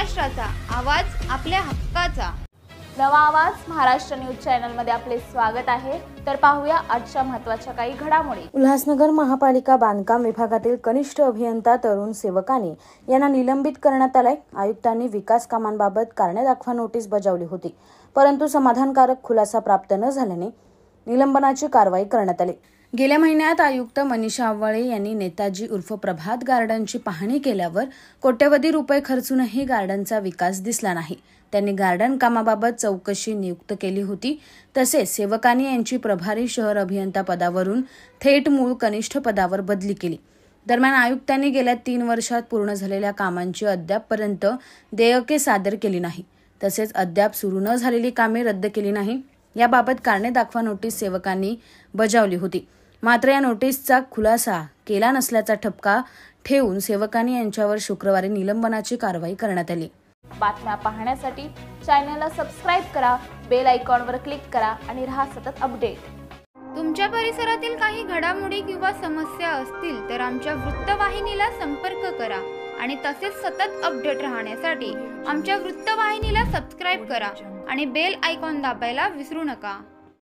महाराष्ट्राचा आवाज आपल्या हक्काचा। नवा आवाज महाराष्ट्र न्यूज चॅनल मध्ये आपले स्वागत आहे। तर पाहूया आजच्या महत्त्वाच्या काही घडामोडी। उल्हासनगर महापालिका बांधकाम विभागातील कनिष्ठ अभियंता तरुण सेवकानी यांना निलंबित करण्यात आले। आयुक्तांनी विकास कामांबाबत कारणे दाखवा नोटीस बजावली होती, परंतु समाधानकारक खुलासा प्राप्त न झाल्याने निलंबनाची कारवाई करण्यात आली। गेल्या महिन्यात आयुक्त मनीषा आव्वाळे यांनी नेताजी उर्फ प्रभात गार्डनची पाहणी केल्यावर कोट्यवधी रुपये खर्चूनही गार्डनचा विकास दिसला नाही। त्यांनी गार्डन कामाबाबत चौकशी नियुक्त केली होती। तसेच सेवकानी यांची प्रभारी शहर अभियंता पदावरून थेट मूळ कनिष्ठ पदावर बदली केली। दरम्यान आयुक्तांनी गेल्या 3 वर्षात पूर्ण झालेल्या कामांची अद्यापपर्यंत देयके सादर केली नाही। तसेच अद्याप सुरू न झालेली कामे रद्द केली नाही। याबाबत कारणे दाखवा नोटीस सेवकांनी बजावली होती, मात्र या नोटीसचा खुलासा केला नसल्याचा ठपका ठेवून सेवकांनी यांच्यावर शुक्रवारी निलंबनाची कारवाई करण्यात आली। बातम्या पाहण्यासाठी चॅनलला सबस्क्राइब करा, बेल आयकॉनवर क्लिक करा आणि रहा सतत अपडेट। तुमच्या परिसरातील काही घडामोडी किंवा समस्या असतील तर आमच्या वृत्तवाहिनीला संपर्क करा आणि तसेच सतत अपडेट राहण्यासाठी आमच्या वृत्तवाहिनीला सबस्क्राइब करा आणि बेल आयकॉन दाबायला विसरू नका।